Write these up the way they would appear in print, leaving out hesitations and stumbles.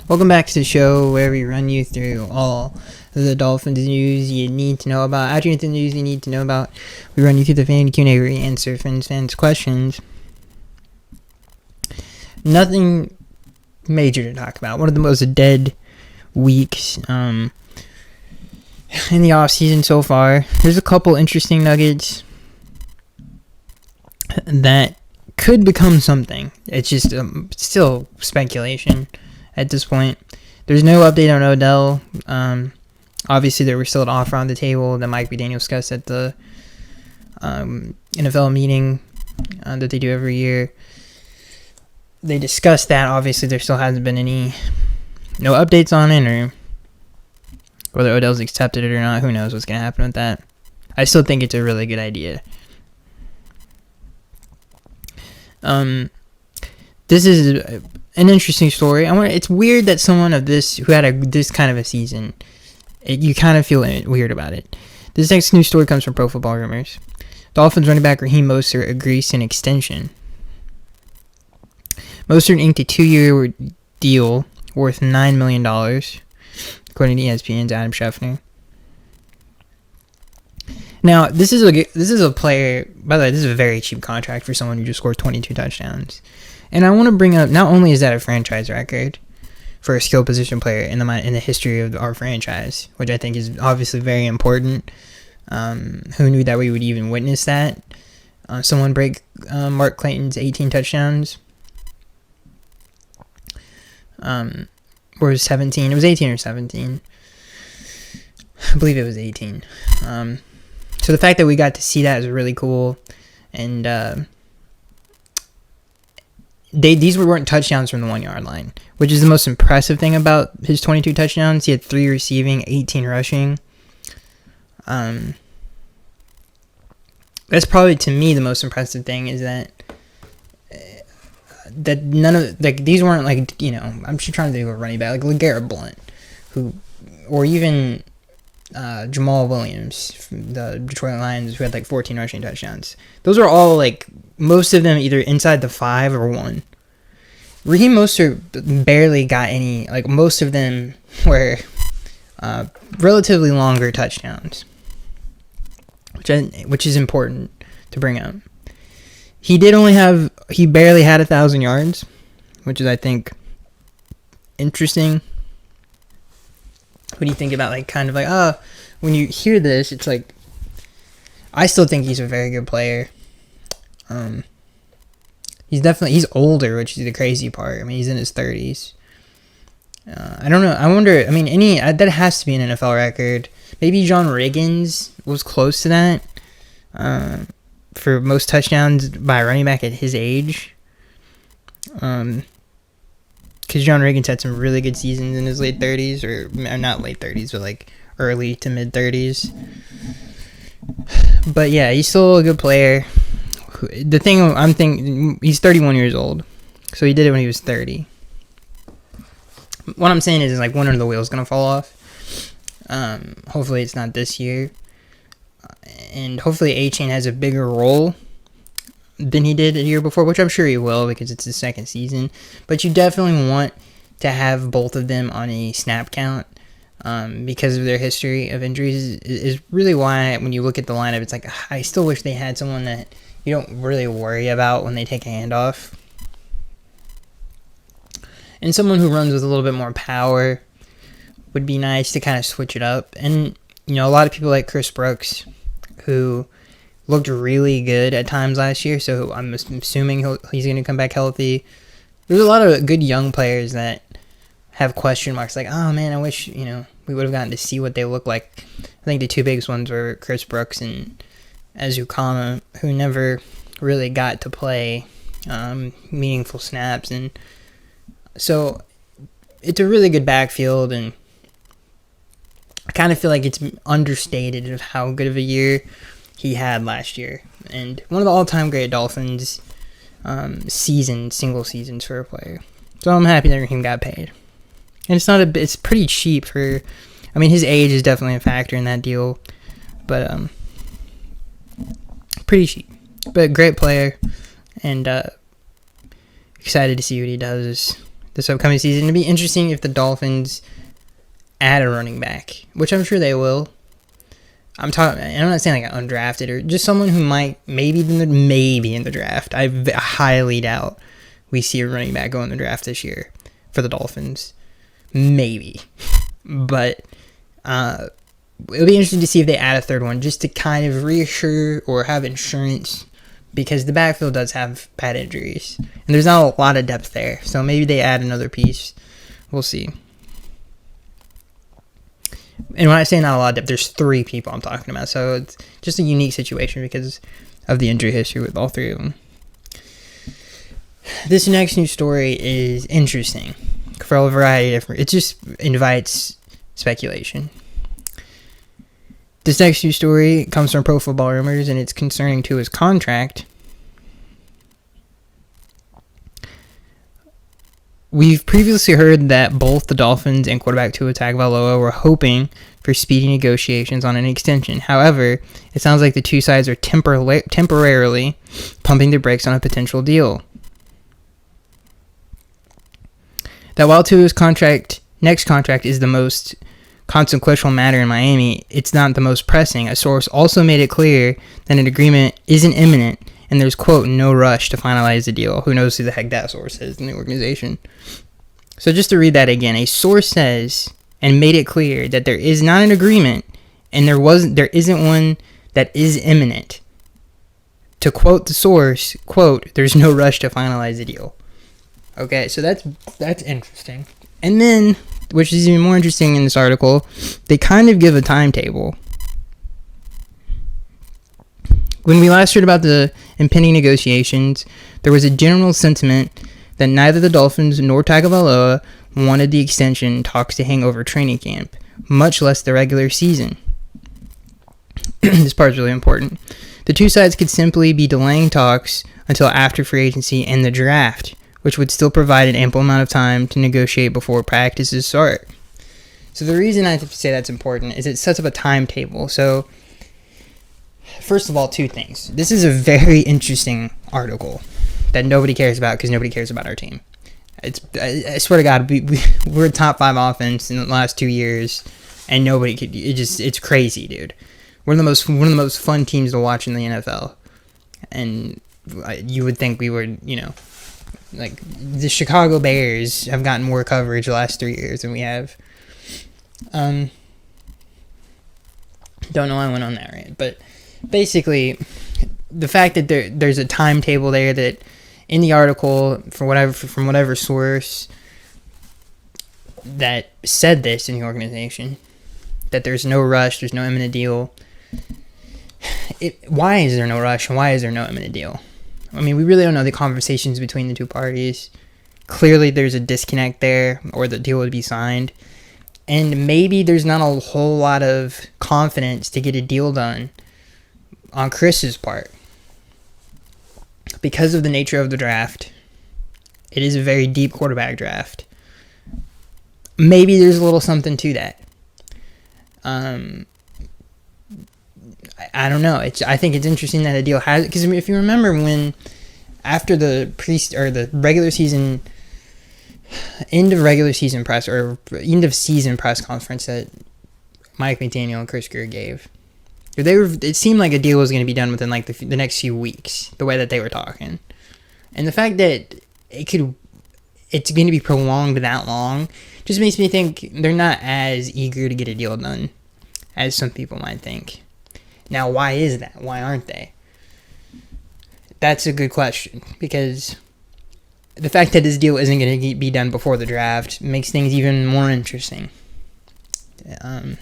Welcome back to the show where we run you through all the Dolphins news you need to know about. After the news you need to know about, we run you through the fan Q&A where we answer fans' questions. Nothing major to talk about. One of the most dead weeks in the offseason so far. There's a couple interesting nuggets that could become something. It's just still speculation at this point. There's no update on Odell. Obviously, there was still an offer on the table that Mike McDaniel discussed at the NFL meeting that they do every year. They discussed that. Obviously, there still hasn't been no updates on it, or whether Odell's accepted it or not. Who knows what's going to happen with that. I still think it's a really good idea. This is an interesting story. It's weird that someone of this, who had this kind of a season, you kind of feel weird about it. This next news story comes from Pro Football Rumors. Dolphins running back Raheem Mostert agrees to an extension. Mostert inked a 2-year deal worth $9 million, according to ESPN's Adam Schefter. Now, this is a player. By the way, this is a very cheap contract for someone who just scored 22 touchdowns. And I want to bring up, not only is that a franchise record for a skill position player in the history of our franchise, which I think is obviously very important. Who knew that we would even witness that? Someone break Mark Clayton's 18 touchdowns. Or 17. It was 18 or 17. I believe it was 18. So the fact that we got to see that is really cool. And these weren't touchdowns from the 1-yard line, which is the most impressive thing about his 22 touchdowns. He had 3 receiving, 18 rushing. That's probably, to me, the most impressive thing is that none of these weren't I'm just trying to think of a running back like LeGarrette Blount, or even Jamal Williams from the Detroit Lions, who had 14 rushing touchdowns. Those are all most of them either inside the 5 or 1. Raheem Mostert barely got any. Most of them were relatively longer touchdowns, which is important to bring up. He barely had 1,000 yards, which is, I think, interesting. What do you think about when you hear this, it's I still think he's a very good player. He's older, which is the crazy part. I mean, he's in his 30s. I don't know. I wonder, that has to be an NFL record. Maybe John Riggins was close to that. For most touchdowns by a running back at his age. Because John Riggins had some really good seasons in his late 30s, or not late 30s, but early to mid 30s. But yeah, he's still a good player. The thing I'm thinking, he's 31 years old, so he did it when he was 30. What I'm saying is when are the wheels gonna fall off? Hopefully it's not this year, and hopefully A-Chain has a bigger role than he did a year before, which I'm sure he will because it's his second season. But you definitely want to have both of them on a snap count, because of their history of injuries is really why when you look at the lineup, it's I still wish they had someone that you don't really worry about when they take a handoff, and someone who runs with a little bit more power would be nice to kind of switch it up. And a lot of people like Chris Brooks, who looked really good at times last year, so I'm assuming he's going to come back healthy. There's a lot of good young players that have question marks, oh man, I wish we would have gotten to see what they look like. I think the two biggest ones were Chris Brooks and Azukama, who never really got to play meaningful snaps, and so it's a really good backfield, and I kind of feel like it's understated of how good of a year he had last year, and one of the all-time great Dolphins single seasons for a player. So I'm happy that Raheem got paid, and it's pretty cheap for. His age is definitely a factor in that deal, but pretty cheap. But great player, and excited to see what he does this upcoming season. It'd be interesting if the Dolphins add a running back, which I'm sure they will. I'm not saying like an undrafted or just someone who might maybe in the draft. I highly doubt we see a running back go in the draft this year for the Dolphins. Maybe, but it'll be interesting to see if they add a third one just to kind of reassure or have insurance, because the backfield does have bad injuries and there's not a lot of depth there. So maybe they add another piece. We'll see. And when I say not a lot of depth, there's 3 people I'm talking about. So it's just a unique situation because of the injury history with all 3 of them. This next news story is interesting for a variety of different. It just invites speculation. This next news story comes from Pro Football Rumors, and it's concerning Tua's contract. We've previously heard that both the Dolphins and quarterback Tua Tagovailoa were hoping for speedy negotiations on an extension. However, it sounds like the two sides are temporarily pumping the brakes on a potential deal. That while Tua's next contract is the most consequential matter in Miami, it's not the most pressing. A source also made it clear that an agreement isn't imminent, and there's, quote, no rush to finalize the deal. Who knows who the heck that source is in the organization. So just to read that again, a source says and made it clear that there is not an agreement, and there isn't one that is imminent. To quote the source, quote, there's no rush to finalize the deal. Okay, so that's interesting. And then, which is even more interesting in this article, they kind of give a timetable. When we last heard about the impending negotiations, there was a general sentiment that neither the Dolphins nor Tagovailoa wanted the extension talks to hang over training camp, much less the regular season. This part is really important. The two sides could simply be delaying talks until after free agency and the draft, which would still provide an ample amount of time to negotiate before practices start. So the reason I say that's important is it sets up a timetable. So, first of all, 2 things. This is a very interesting article that nobody cares about because nobody cares about our team. I swear to God, we're a top 5 offense in the last 2 years, and nobody could. It's crazy, dude. We're one of the most fun teams to watch in the NFL, and you would think we were, like the Chicago Bears have gotten more coverage the last 3 years than we have. Don't know why I went on that rant, but basically, the fact that there's a timetable there that in the article from whatever source that said this in the organization, that there's no rush, there's no imminent deal. Why is there no rush and why is there no imminent deal? I mean, we really don't know the conversations between the two parties. Clearly, there's a disconnect there, or the deal would be signed. And maybe there's not a whole lot of confidence to get a deal done on Chris's part. Because of the nature of the draft, it is a very deep quarterback draft. Maybe there's a little something to that. I don't know. I think it's interesting that a deal has, because if you remember when after the regular season, end of season press conference that Mike McDaniel and Chris Greer gave, it seemed like a deal was going to be done within like the next few weeks, the way that they were talking, and the fact that it's going to be prolonged that long just makes me think they're not as eager to get a deal done as some people might think. Now, why is that? Why aren't they? That's a good question, because the fact that this deal isn't going to be done before the draft makes things even more interesting.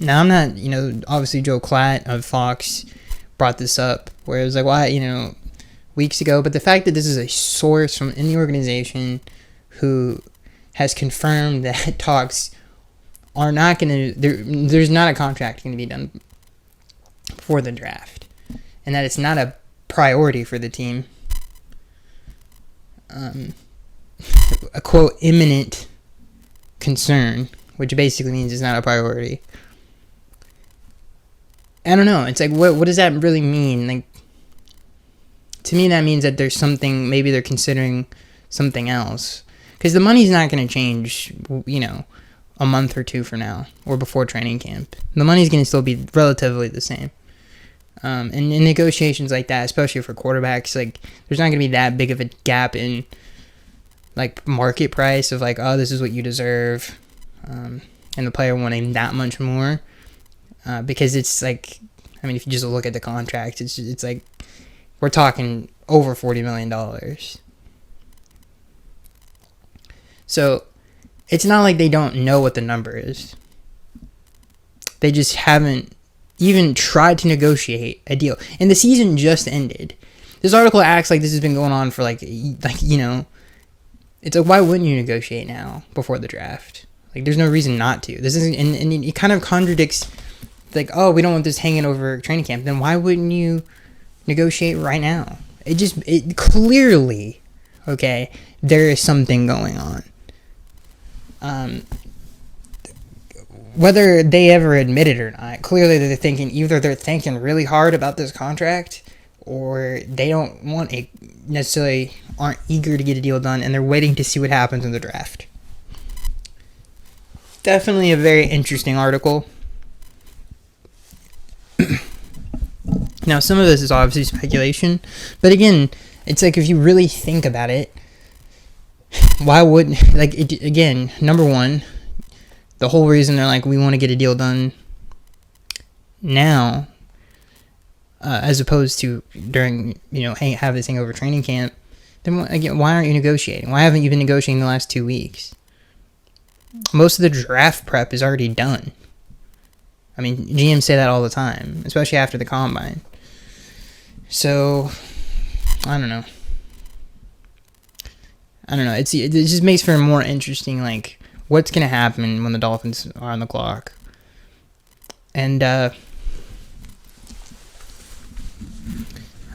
Now, I'm not, obviously Joe Klatt of Fox brought this up, where it was like, why, weeks ago, but the fact that this is a source from in the organization who has confirmed that talks are not going to, there's not a contract going to be done before the draft, and that it's not a priority for the team. A quote, imminent concern, which basically means it's not a priority. I don't know. It's like, what does that really mean? Like, to me, that means that there's something, maybe they're considering something else. because the money's not going to change, a month or two from now or before training camp. The money's going to still be relatively the same. And in negotiations like that, especially for quarterbacks, like, there's not going to be that big of a gap in, like, market price of, like, oh, this is what you deserve, and the player wanting that much more, because it's, like, I mean, if you just look at the contract, it's like, we're talking over $40 million. So, it's not like they don't know what the number is. They just haven't even tried to negotiate a deal. And the season just ended. This article acts like this has been going on for it's like, why wouldn't you negotiate now before the draft? Like, there's no reason not to. This isn't, and it kind of contradicts, like, oh, we don't want this hanging over training camp. Then why wouldn't you negotiate right now? It clearly, okay, there is something going on. Whether they ever admit it or not, clearly either they're thinking really hard about this contract, or they don't want necessarily aren't eager to get a deal done, and they're waiting to see what happens in the draft. Definitely a very interesting article. Now, some of this is obviously speculation, but again, it's like, if you really think about it, why wouldn't, like, again, number one, the whole reason they're like, we want to get a deal done now, as opposed to during, have this thing over training camp, then again, why aren't you negotiating? Why haven't you been negotiating the last 2 weeks? Most of the draft prep is already done. I mean, GMs say that all the time, especially after the combine. So, I don't know. It just makes for a more interesting, like, what's going to happen when the Dolphins are on the clock. And, I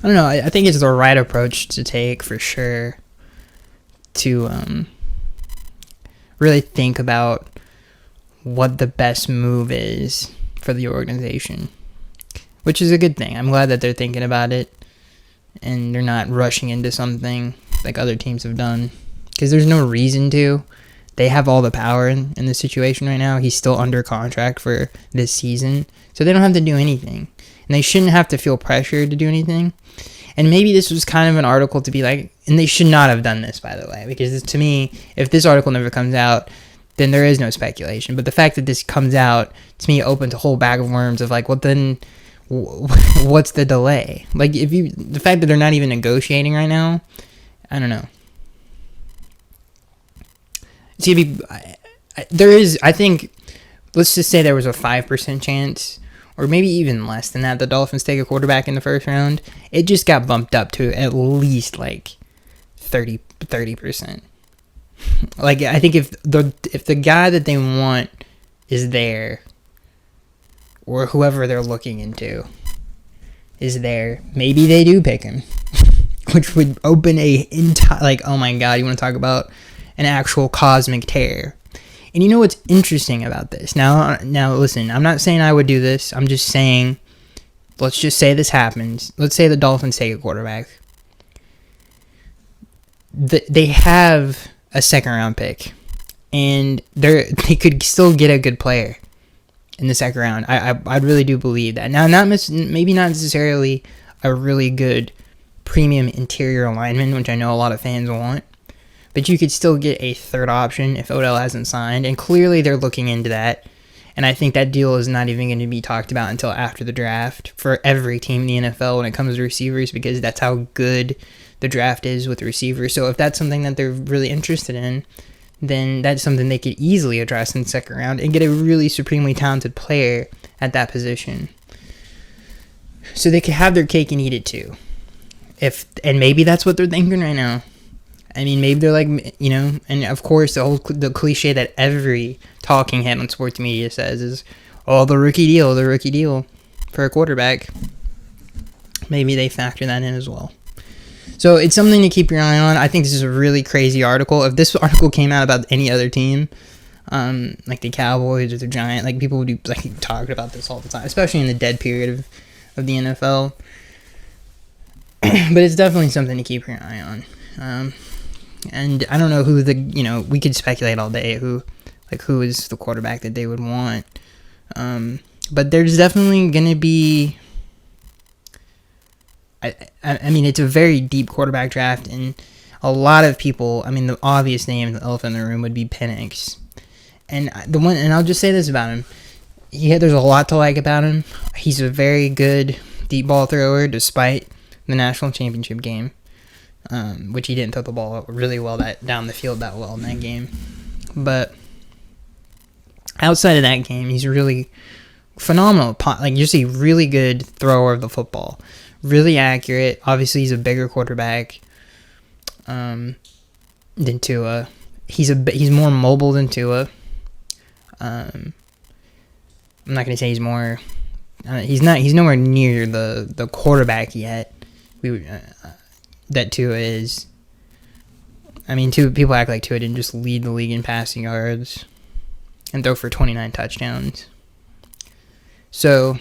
don't know. I think it's the right approach to take, for sure, to really think about what the best move is for the organization, which is a good thing. I'm glad that they're thinking about it and they're not rushing into something like other teams have done, because there's no reason to. They have all the power in this situation right now. He's still under contract for this season, so they don't have to do anything. And they shouldn't have to feel pressured to do anything. And maybe this was kind of an article to be like, and they should not have done this, by the way, because to me, if this article never comes out, then there is no speculation. But the fact that this comes out, to me, opens a whole bag of worms of like, well, then what's the delay? Like, the fact that they're not even negotiating right now, I don't know. See, there is, I think, let's just say there was a 5% chance, or maybe even less than that, the Dolphins take a quarterback in the first round. It just got bumped up to at least like 30%. Like, I think if the guy that they want is there, or whoever they're looking into is there, maybe they do pick him, which would open a entire, like, oh my god, you want to talk about an actual cosmic tear. And you know what's interesting about this? Now listen, I'm not saying I would do this. I'm just saying, let's just say this happens. Let's say the Dolphins take a quarterback. They have a second round pick, and they could still get a good player in the second round. I really do believe that. Now, maybe not necessarily a really good premium interior lineman, which I know a lot of fans want, but you could still get a third option if Odell hasn't signed, and clearly they're looking into that. And I think that deal is not even going to be talked about until after the draft for every team in the NFL when it comes to receivers, because that's how good the draft is with receivers. So if that's something that they're really interested in, then that's something they could easily address in the second round and get a really supremely talented player at that position. So they could have their cake and eat it too. And maybe that's what they're thinking right now. I mean, maybe they're like, and of course the cliche that every talking head on sports media says is, oh, the rookie deal for a quarterback. Maybe they factor that in as well. So it's something to keep your eye on. I think this is a really crazy article. If this article came out about any other team, like the Cowboys or the Giants, like, people would be like talking about this all the time, especially in the dead period of the NFL. But it's definitely something to keep your eye on. And I don't know who we could speculate all day who is the quarterback that they would want. But there's definitely going to be, I mean, it's a very deep quarterback draft, and a lot of people, I mean, the obvious name, the elephant in the room, would be Penix. And I'll just say this about him. There's a lot to like about him. He's a very good deep ball thrower, despite the national championship game, which he didn't throw the ball really well down the field that well in that game. But outside of that game, he's really phenomenal. Just a really good thrower of the football, really accurate. Obviously, he's a bigger quarterback than Tua. He's more mobile than Tua. I'm not gonna say he's more. He's nowhere near the quarterback yet. That Tua is. I mean, people act like Tua didn't just lead the league in passing yards and throw for 29 touchdowns. So,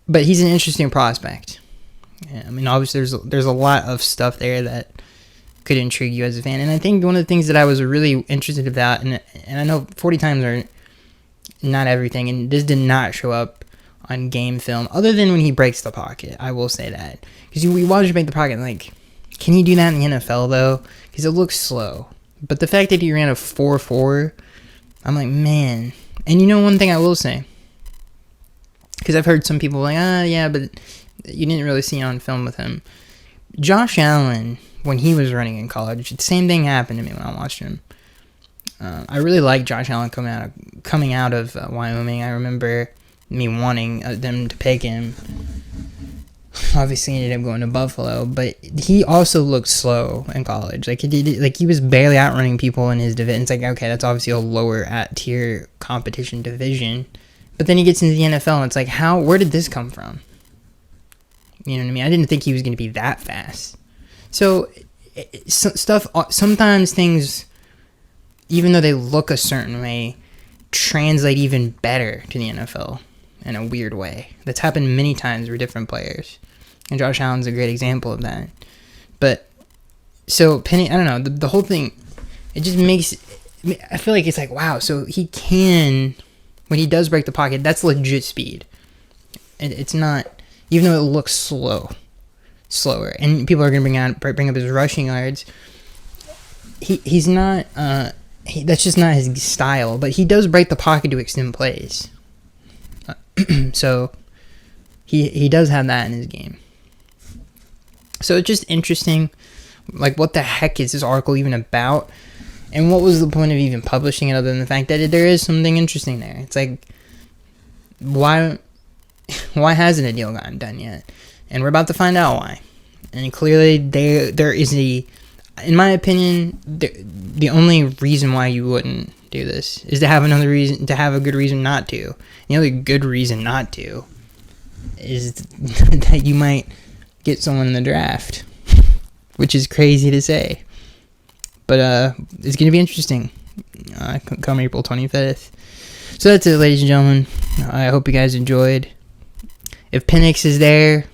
but he's an interesting prospect. Yeah, I mean, obviously there's a lot of stuff there that could intrigue you as a fan. And I think one of the things that I was really interested about, and I know 40 times are not everything, and this did not show up on game film, other than when he breaks the pocket. I will say that. Because we watch him break the pocket, like, can he do that in the NFL, though? Because it looks slow. But the fact that he ran a 4.4, I'm like, man. And you know one thing I will say? Because I've heard some people like, yeah, but you didn't really see on film with him. Josh Allen, when he was running in college, the same thing happened to me when I watched him. I really liked Josh Allen coming out of Wyoming. I remember me wanting them to pick him. Obviously, he ended up going to Buffalo, but he also looked slow in college. He was barely outrunning people in his division. It's like, okay, that's obviously a lower tier competition division. But then he gets into the NFL, and it's like, where did this come from? You know what I mean? I didn't think he was going to be that fast. So, sometimes things, even though they look a certain way, translate even better to the NFL in a weird way. That's happened many times with different players. And Josh Allen's a great example of that. But, so, Penny, I don't know, the whole thing, it just makes, I feel like it's like, wow, so he can, when he does break the pocket, that's legit speed. It's not, even though it looks slower, and people are going to bring up his rushing yards, he's not, that's just not his style, but he does break the pocket to extend plays. So he does have that in his game. So it's just interesting, like, what the heck is this article even about? And what was the point of even publishing it other than the fact that there is something interesting there? It's like, why hasn't a deal gotten done yet? And we're about to find out why. And clearly there is in my opinion, the only reason why you wouldn't do this is to have a good reason not to. The only good reason not to is that you might get someone in the draft, which is crazy to say. But it's going to be interesting come April 25th. So that's it, ladies and gentlemen. I hope you guys enjoyed. If Penix is there,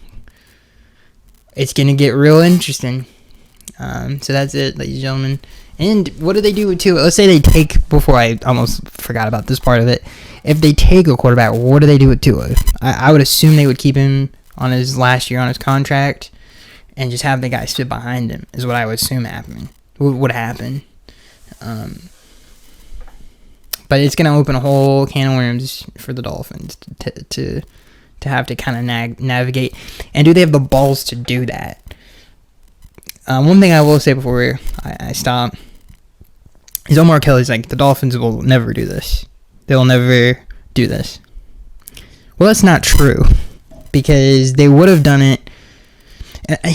it's going to get real interesting. So that's it, ladies and gentlemen. And what do they do with Tua? Let's say they take, before I almost forgot about this part of it, if they take a quarterback, what do they do with Tua? I would assume they would keep him on his last year on his contract and just have the guy sit behind him, is what I would assume would happen. But it's going to open a whole can of worms for the Dolphins to have to kind of navigate. And do they have the balls to do that? One thing I will say before I stop is Omar Kelly's like, the Dolphins will never do this. They'll never do this. Well, that's not true, because they would have done it.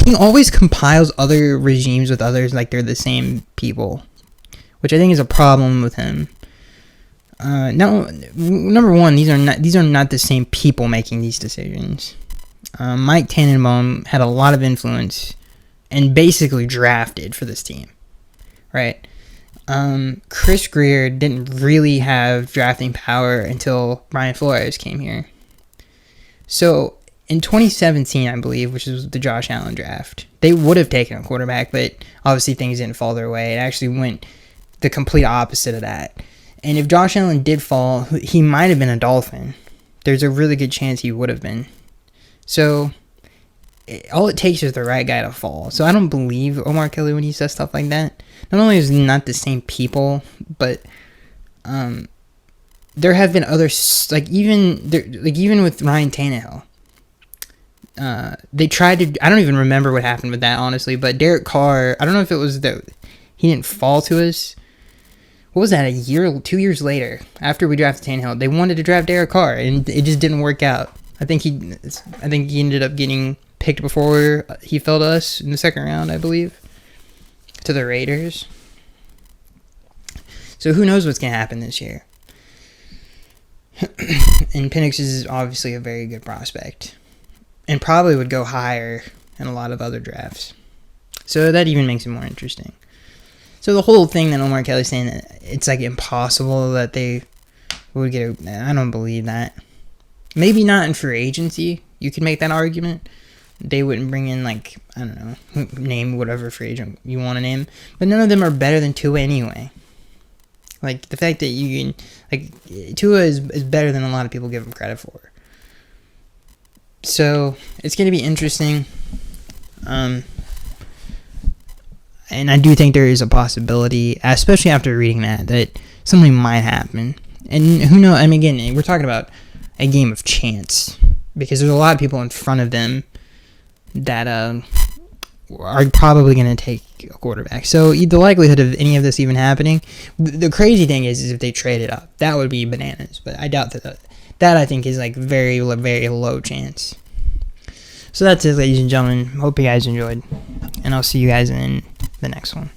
He always compiles other regimes with others like they're the same people, which I think is a problem with him. No, number one, these are not the same people making these decisions. Mike Tannenbaum had a lot of influence and basically drafted for this team, right? Chris Greer didn't really have drafting power until Brian Flores came here. So in 2017, I believe, which is the Josh Allen draft, they would have taken a quarterback, but obviously things didn't fall their way. It actually went the complete opposite of that. And if Josh Allen did fall, he might have been a Dolphin. There's a really good chance he would have been. So all it takes is the right guy to fall. So I don't believe Omar Kelly when he says stuff like that. Not only is he not the same people, but there have been other, even with Ryan Tannehill. They tried to. I don't even remember what happened with that, honestly. But Derek Carr, I don't know if it was that he didn't fall to us. What was that? 2 years later, after we drafted Tannehill, they wanted to draft Derek Carr, and it just didn't work out. I think he ended up getting picked before he fell to us in the second round, I believe, to the Raiders. So who knows what's gonna happen this year? And Penix is obviously a very good prospect, and probably would go higher in a lot of other drafts. So that even makes it more interesting. So the whole thing that Omar Kelly's saying that it's like impossible that they would get I don't believe that. Maybe not in free agency. You could make that argument. They wouldn't bring in, like, I don't know, name whatever free agent you want to name. But none of them are better than Tua anyway. Like, the fact that you can, like, Tua is better than a lot of people give him credit for. So it's going to be interesting. And I do think there is a possibility, especially after reading that something might happen. And who knows? I mean, again, we're talking about a game of chance, because there's a lot of people in front of them that are probably going to take a quarterback. So the likelihood of any of this even happening, the crazy thing is if they trade it up. That would be bananas. But I doubt that. That I think is like very, very low chance. So that's it, ladies and gentlemen. Hope you guys enjoyed. And I'll see you guys in the next one.